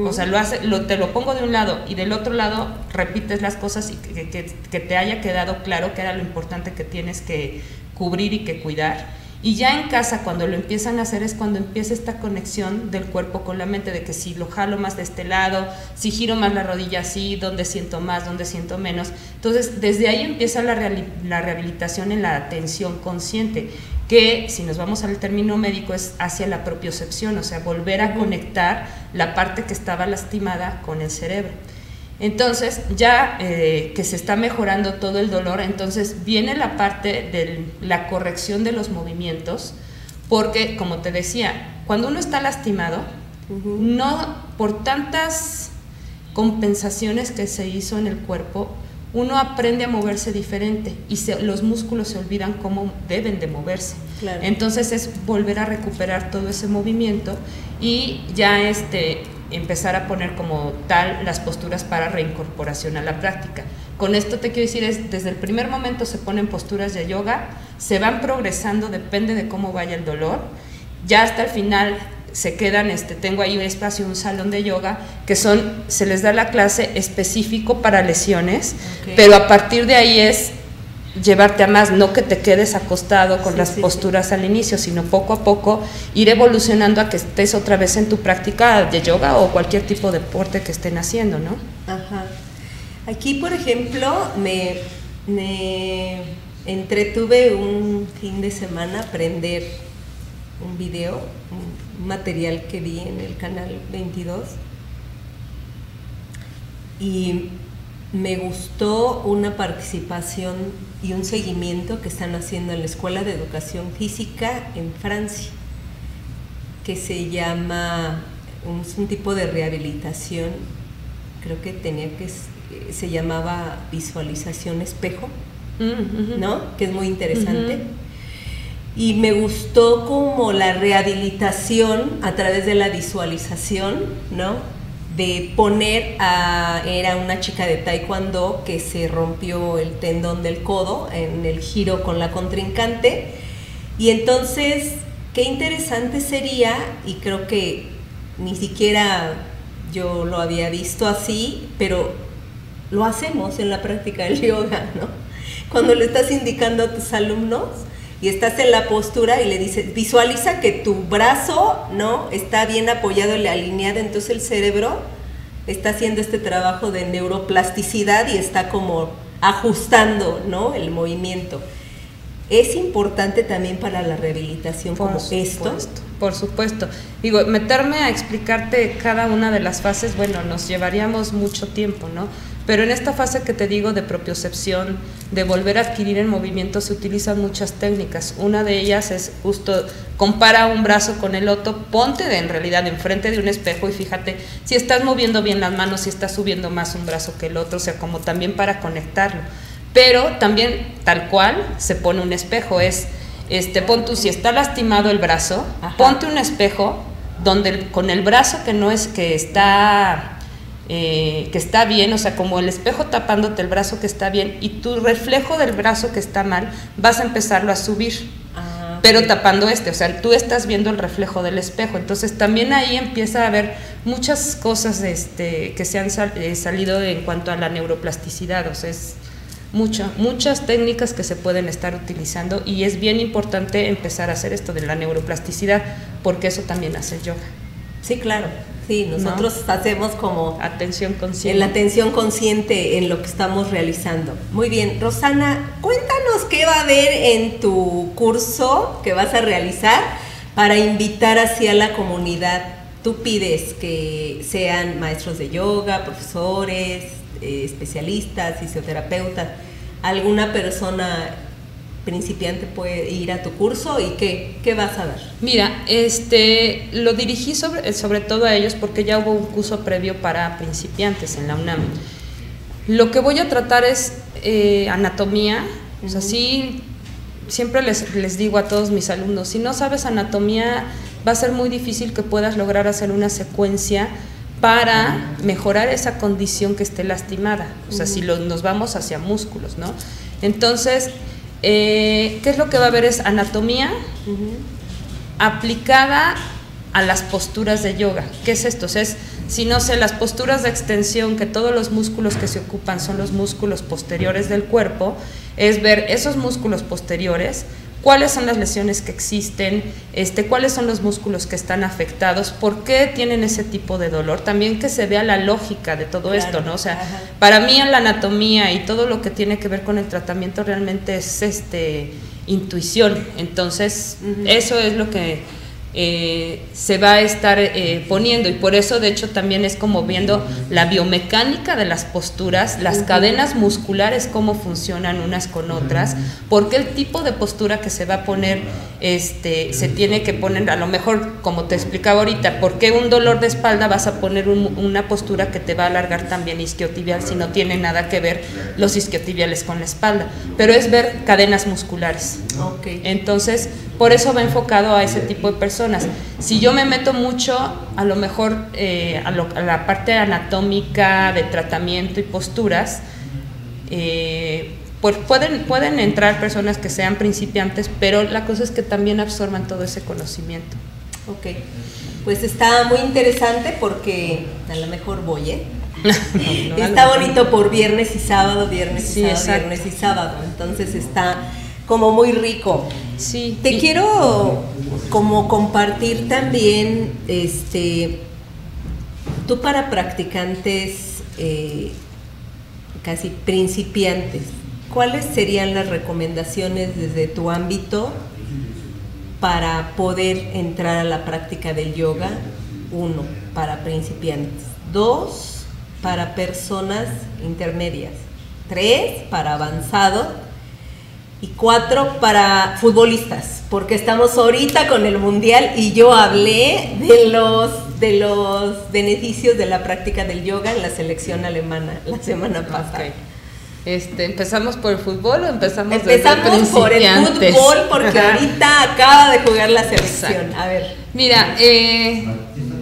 o sea, te lo pongo de un lado y del otro lado repites las cosas y que te haya quedado claro que era lo importante que tienes que cubrir y que cuidar. Y ya en casa, cuando lo empiezan a hacer, es cuando empieza esta conexión del cuerpo con la mente, de que si lo jalo más de este lado, si giro más la rodilla así, dónde siento más, dónde siento menos. Entonces, desde ahí empieza la rehabilitación en la atención consciente, que si nos vamos al término médico es hacia la propiocepción, o sea, volver a conectar la parte que estaba lastimada con el cerebro. Entonces, ya que se está mejorando todo el dolor, entonces viene la parte de la corrección de los movimientos, porque, como te decía, cuando uno está lastimado, no por tantas compensaciones que se hizo en el cuerpo, uno aprende a moverse diferente y los músculos se olvidan cómo deben de moverse. Claro. Entonces es volver a recuperar todo ese movimiento y ya empezar a poner como tal las posturas para reincorporación a la práctica. Con esto te quiero decir, desde el primer momento se ponen posturas de yoga, se van progresando, depende de cómo vaya el dolor, ya hasta el final se quedan, tengo ahí un espacio, un salón de yoga, que se les da la clase específico para lesiones, pero a partir de ahí es llevarte a más, no que te quedes acostado con las posturas al inicio, sino poco a poco ir evolucionando a que estés otra vez en tu práctica de yoga o cualquier tipo de deporte que estén haciendo, ¿no? Ajá. Aquí, por ejemplo, me entretuve un fin de semana a aprender un video, un material que vi en el canal 22, y me gustó una participación y un seguimiento que están haciendo en la Escuela de Educación Física en Francia. que se llama, es un tipo de rehabilitación, creo que se llamaba visualización espejo, ¿no? Que es muy interesante. Y me gustó como la rehabilitación a través de la visualización, ¿no? De poner era una chica de taekwondo que se rompió el tendón del codo en el giro con la contrincante, y entonces qué interesante sería, y creo que ni siquiera yo lo había visto así, pero lo hacemos en la práctica del yoga, ¿no? Cuando le estás indicando a tus alumnos y estás en la postura y le dices, visualiza que tu brazo, ¿no?, está bien apoyado y alineado, entonces el cerebro está haciendo este trabajo de neuroplasticidad y está como ajustando, ¿no?, el movimiento. Es importante también para la rehabilitación como esto. Por supuesto. Digo, meterme a explicarte cada una de las fases, bueno, nos llevaríamos mucho tiempo, ¿no? Pero en esta fase que te digo de propiocepción, de volver a adquirir el movimiento, se utilizan muchas técnicas. Una de ellas es justo, compara un brazo con el otro, ponte en realidad enfrente de un espejo y fíjate si estás moviendo bien las manos, si estás subiendo más un brazo que el otro, o sea, como también para conectarlo. Pero también, tal cual, se pone un espejo, pon tú, si está lastimado el brazo, ponte un espejo donde con el brazo que está bien, o sea, como el espejo tapándote el brazo que está bien y tu reflejo del brazo que está mal, vas a empezarlo a subir, pero tapando o sea, tú estás viendo el reflejo del espejo. Entonces también ahí empieza a haber muchas cosas que se han salido en cuanto a la neuroplasticidad, o sea, es muchas técnicas que se pueden estar utilizando, y es bien importante empezar a hacer esto de la neuroplasticidad, porque eso también hace el yoga. Sí, claro. Sí, nosotros hacemos como atención consciente. La atención consciente en lo que estamos realizando. Muy bien, Rosana, cuéntanos qué va a haber en tu curso que vas a realizar para invitar hacia la comunidad. Tú pides que sean maestros de yoga, profesores, especialistas, fisioterapeutas. ¿Alguna persona principiante puede ir a tu curso y qué vas a dar? Mira, lo dirigí sobre todo a ellos porque ya hubo un curso previo para principiantes en la UNAM. Lo que voy a tratar es anatomía. O sea, sí, siempre les digo a todos mis alumnos, si no sabes anatomía, va a ser muy difícil que puedas lograr hacer una secuencia para mejorar esa condición que esté lastimada. O sea, si nos vamos hacia músculos, ¿no? Entonces, ¿qué es lo que va a haber? Es anatomía aplicada a las posturas de yoga. ¿Qué es esto? O sea, si no sé, las posturas de extensión, que todos los músculos que se ocupan son los músculos posteriores del cuerpo, es ver esos músculos posteriores, cuáles son las lesiones que existen, cuáles son los músculos que están afectados, por qué tienen ese tipo de dolor, también que se vea la lógica de todo esto, ¿no? O sea, para mí la anatomía y todo lo que tiene que ver con el tratamiento realmente es intuición. Entonces, eso es lo que se va a estar poniendo, y por eso de hecho también es como viendo la biomecánica de las posturas, las cadenas musculares, cómo funcionan unas con otras, porque el tipo de postura que se va a poner se tiene que poner, a lo mejor como te explicaba ahorita, porque un dolor de espalda vas a poner una postura que te va a alargar también isquiotibial, si no tiene nada que ver los isquiotibiales con la espalda, pero es ver cadenas musculares. Entonces por eso va enfocado a ese tipo de personas. Si yo me meto mucho, a lo mejor a la parte anatómica de tratamiento y posturas, pues pueden entrar personas que sean principiantes, pero la cosa es que también absorban todo ese conocimiento. Ok, pues está muy interesante porque a lo mejor voy, está bonito por viernes y sábado, viernes y sábado, entonces está como muy rico. Sí. Te quiero como compartir también, tú para practicantes casi principiantes, ¿cuáles serían las recomendaciones desde tu ámbito para poder entrar a la práctica del yoga? 1, para principiantes. 2, para personas intermedias. 3, para avanzados. y 4 para futbolistas, porque estamos ahorita con el Mundial y yo hablé de los beneficios de la práctica del yoga en la selección alemana la semana pasada. Okay. ¿Empezamos por el fútbol o empezamos por el fútbol porque ahorita acaba de jugar la selección? Exacto. A ver. Mira,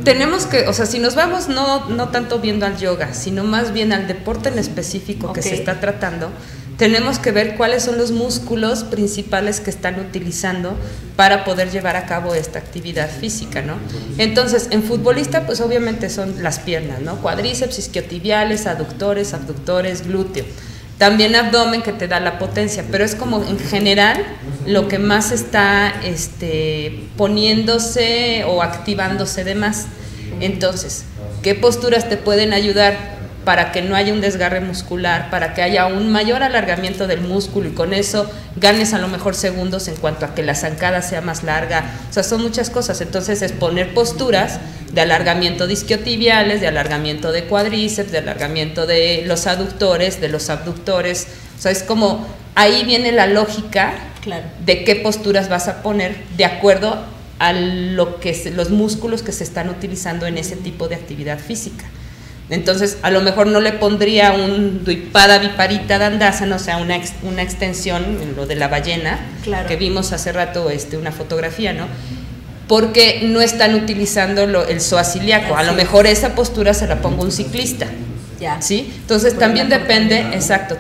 tenemos que, o sea, si nos vamos no tanto viendo al yoga, sino más bien al deporte en específico que se está tratando, tenemos que ver cuáles son los músculos principales que están utilizando para poder llevar a cabo esta actividad física, ¿no? Entonces, en futbolista, pues obviamente son las piernas, ¿no? Cuádriceps, isquiotibiales, aductores, abductores, glúteo. También abdomen, que te da la potencia, pero es como en general lo que más está poniéndose o activándose de más. Entonces, ¿qué posturas te pueden ayudar para que no haya un desgarre muscular, para que haya un mayor alargamiento del músculo y con eso ganes a lo mejor segundos en cuanto a que la zancada sea más larga? O sea, son muchas cosas. Entonces es poner posturas de alargamiento de isquiotibiales, de alargamiento de cuádriceps, de alargamiento de los aductores, de los abductores. O sea, es como ahí viene la lógica de qué posturas vas a poner de acuerdo a los músculos que se están utilizando en ese tipo de actividad física. Entonces, a lo mejor no le pondría un Dvipada Viparita Dandasana, o sea, una extensión, lo de la ballena, que vimos hace rato una fotografía, ¿no? Porque no están utilizando el psoas ilíaco. A lo mejor esa postura se la pongo un ciclista. ¿Sí? Entonces también depende,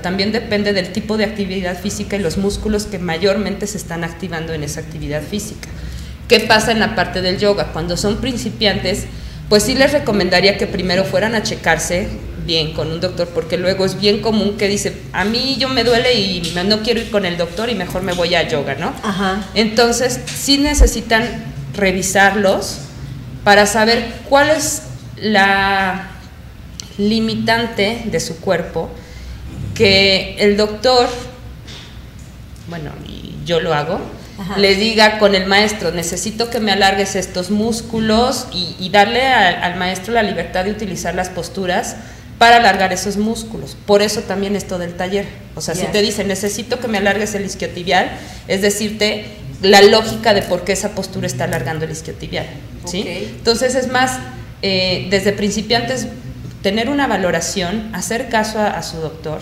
también depende del tipo de actividad física y los músculos que mayormente se están activando en esa actividad física. ¿Qué pasa en la parte del yoga? Cuando son principiantes, pues sí les recomendaría que primero fueran a checarse bien con un doctor, porque luego es bien común que dice, a mí yo me duele y no quiero ir con el doctor y mejor me voy a yoga, ¿no? Entonces sí necesitan revisarlos para saber cuál es la limitante de su cuerpo, que el doctor, bueno, y yo lo hago, le diga con el maestro, necesito que me alargues estos músculos y darle al maestro la libertad de utilizar las posturas para alargar esos músculos. Por eso también esto del taller. O sea, si te dice, necesito que me alargues el isquiotibial, es decirte la lógica de por qué esa postura está alargando el isquiotibial, ¿sí? Entonces es más, desde principiantes, tener una valoración, hacer caso a su doctor,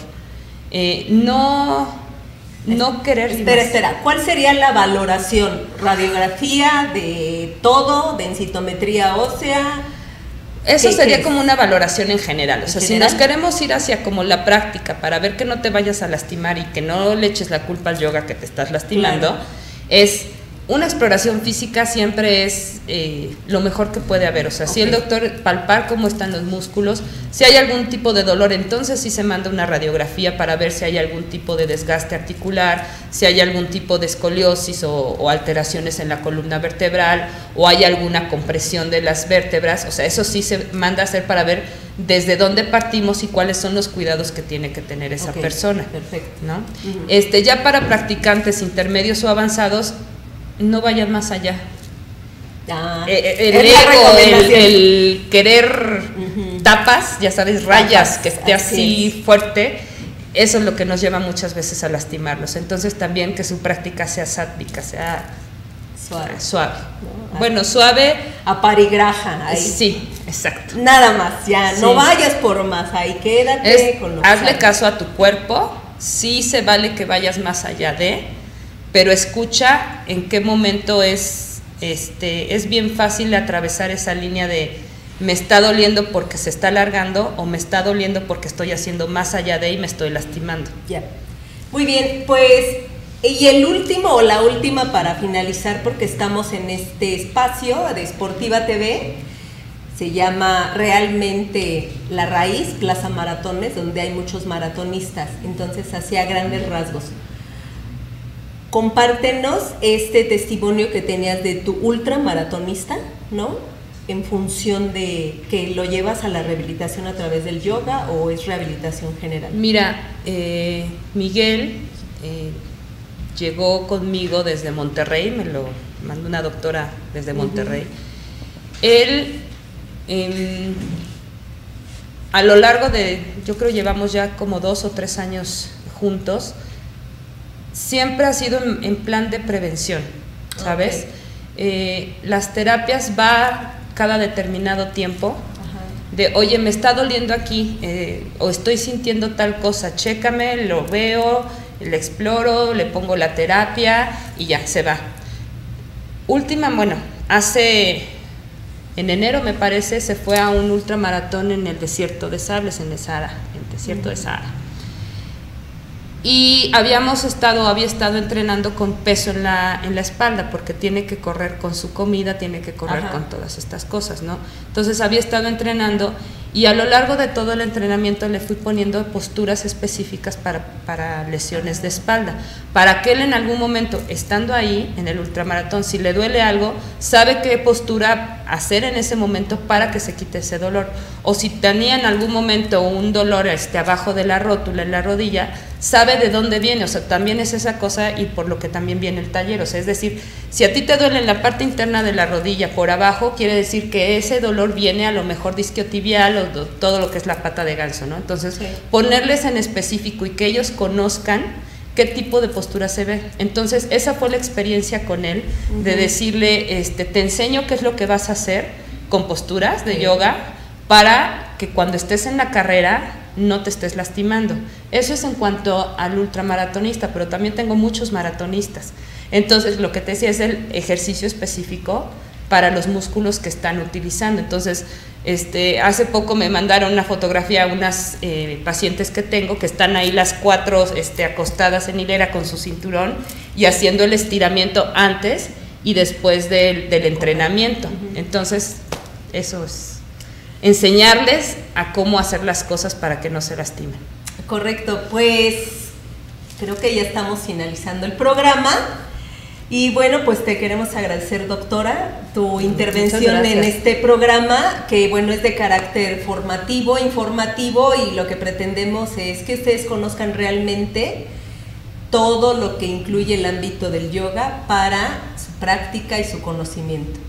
no querer... Espera, ¿cuál sería la valoración? ¿Radiografía de todo, densitometría ósea? Eso sería como una valoración en general. O sea, si nos queremos ir hacia como la práctica para ver que no te vayas a lastimar y que no le eches la culpa al yoga que te estás lastimando, es una exploración física siempre es lo mejor que puede haber. O sea, si el doctor palpar cómo están los músculos, si hay algún tipo de dolor, entonces sí se manda una radiografía para ver si hay algún tipo de desgaste articular, si hay algún tipo de escoliosis o alteraciones en la columna vertebral, o hay alguna compresión de las vértebras. O sea, eso sí se manda a hacer para ver desde dónde partimos y cuáles son los cuidados que tiene que tener esa persona. Perfecto. ¿No? Ya para practicantes intermedios o avanzados, no vayan más allá. El ego, el querer tapas, ya sabes, rayas, que esté así fuerte, eso es lo que nos lleva muchas veces a lastimarlos. Entonces también que su práctica sea sátvica, sea suave. ¿No? Bueno, suave. Aparigraja. Ahí. Sí, exacto. Nada más, ya, no vayas por más, ahí quédate con lo hazle caso a tu cuerpo, sí se vale que vayas más allá pero escucha en qué momento es bien fácil atravesar esa línea de me está doliendo porque se está alargando o me está doliendo porque estoy haciendo más allá y me estoy lastimando. Ya. Muy bien, pues, y el último o la última para finalizar, porque estamos en este espacio de Sportiva TV, se llama realmente La Raíz, Plaza Maratones, donde hay muchos maratonistas, entonces hacia grandes rasgos. Compártenos este testimonio que tenías de tu ultramaratonista, ¿no? En función de que lo llevas a la rehabilitación a través del yoga o es rehabilitación general. Mira, Miguel llegó conmigo desde Monterrey, me lo mandó una doctora desde Monterrey. Él, a lo largo de, yo creo llevamos ya como 2 o 3 años juntos, siempre ha sido en plan de prevención, ¿sabes? Las terapias va cada determinado tiempo. De, oye, me está doliendo aquí, o estoy sintiendo tal cosa, chécame, lo veo, le exploro, le pongo la terapia y ya, se va. En enero me parece, se fue a un ultramaratón en el desierto de Sables, en el Sahara, en el desierto de Sahara. Y había estado entrenando con peso en la espalda, porque tiene que correr con su comida, tiene que correr con todas estas cosas, ¿no? Entonces había estado entrenando, y a lo largo de todo el entrenamiento le fui poniendo posturas específicas para lesiones de espalda, para que él en algún momento, estando ahí en el ultramaratón, si le duele algo, sabe qué postura hacer en ese momento para que se quite ese dolor. O si tenía en algún momento un dolor abajo de la rótula, en la rodilla, sabe de dónde viene. O sea, también es esa cosa, y por lo que también viene el taller. O sea, es decir, si a ti te duele en la parte interna de la rodilla por abajo, quiere decir que ese dolor viene a lo mejor disquiotibial o todo lo que es la pata de ganso, ¿no? Entonces, ponerles en específico y que ellos conozcan qué tipo de postura se ve. Entonces, esa fue la experiencia con él, de decirle, te enseño qué es lo que vas a hacer con posturas de yoga, para que cuando estés en la carrera no te estés lastimando. Eso es en cuanto al ultramaratonista, pero también tengo muchos maratonistas. Entonces, lo que te decía es el ejercicio específico para los músculos que están utilizando. Entonces, hace poco me mandaron una fotografía a unas pacientes que tengo, que están ahí las 4 acostadas en hilera con su cinturón y haciendo el estiramiento antes y después del entrenamiento. Entonces, eso es enseñarles a cómo hacer las cosas para que no se lastimen. Correcto, pues creo que ya estamos finalizando el programa. Y bueno, pues te queremos agradecer, doctora, tu intervención en este programa, que bueno, es de carácter formativo, informativo, y lo que pretendemos es que ustedes conozcan realmente todo lo que incluye el ámbito del yoga para su práctica y su conocimiento.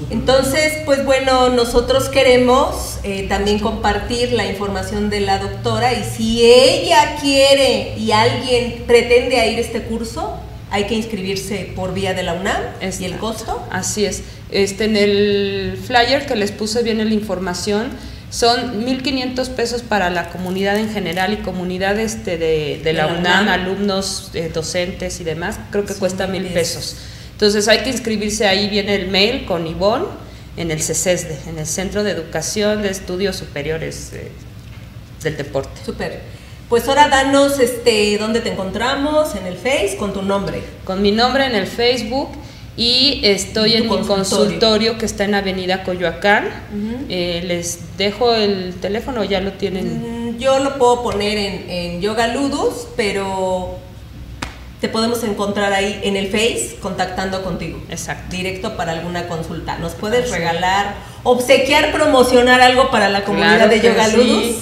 Entonces, pues bueno, nosotros queremos también compartir la información de la doctora, y si ella quiere y alguien pretende ir a este curso, hay que inscribirse por vía de la UNAM. ¿Y el costo? Así es. En el flyer que les puse viene la información. Son 1,500 pesos para la comunidad en general y comunidad de la UNAM, alumnos, docentes y demás. Creo que cuesta 1,000 pesos. Entonces hay que inscribirse, ahí viene el mail con Ivonne, en el CESESDE, en el Centro de Educación de Estudios Superiores del Deporte. Súper. Pues ahora danos dónde te encontramos, en el Face, con tu nombre. Con mi nombre en el Facebook, y estoy en mi consultorio que está en Avenida Coyoacán. Les dejo el teléfono, ya lo tienen. Yo lo puedo poner en Yoga Ludus, pero te podemos encontrar ahí en el Face contactando contigo. Exacto. Directo para alguna consulta. ¿Nos puedes regalar, obsequiar, promocionar algo para la comunidad de Yoga Ludus?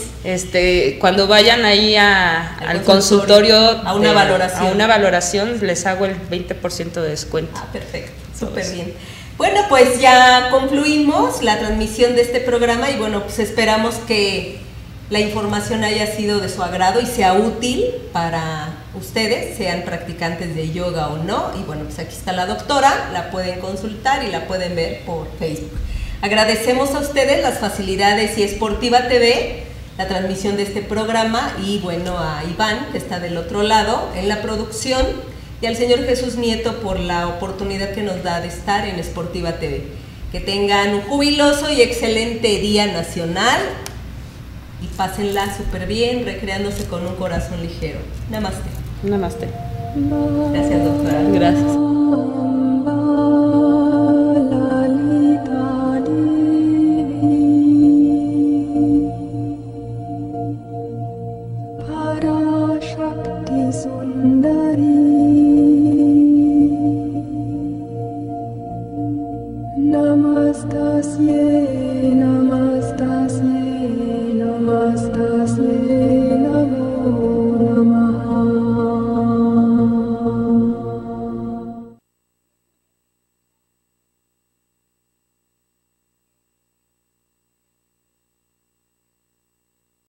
Cuando vayan ahí al consultorio a una valoración, les hago el 20% de descuento. Perfecto, súper bien. Bueno, pues ya concluimos la transmisión de este programa, y bueno, pues esperamos que la información haya sido de su agrado y sea útil para ustedes, sean practicantes de yoga o no. Y bueno, pues aquí está la doctora, la pueden consultar y la pueden ver por Facebook. Agradecemos a ustedes las facilidades y Sportiva TV, la transmisión de este programa, y bueno, a Iván, que está del otro lado en la producción, y al señor Jesús Nieto por la oportunidad que nos da de estar en Sportiva TV. Que tengan un jubiloso y excelente Día Nacional, y pásenla súper bien, recreándose con un corazón ligero. Namaste. Namaste. Gracias, doctora. Gracias.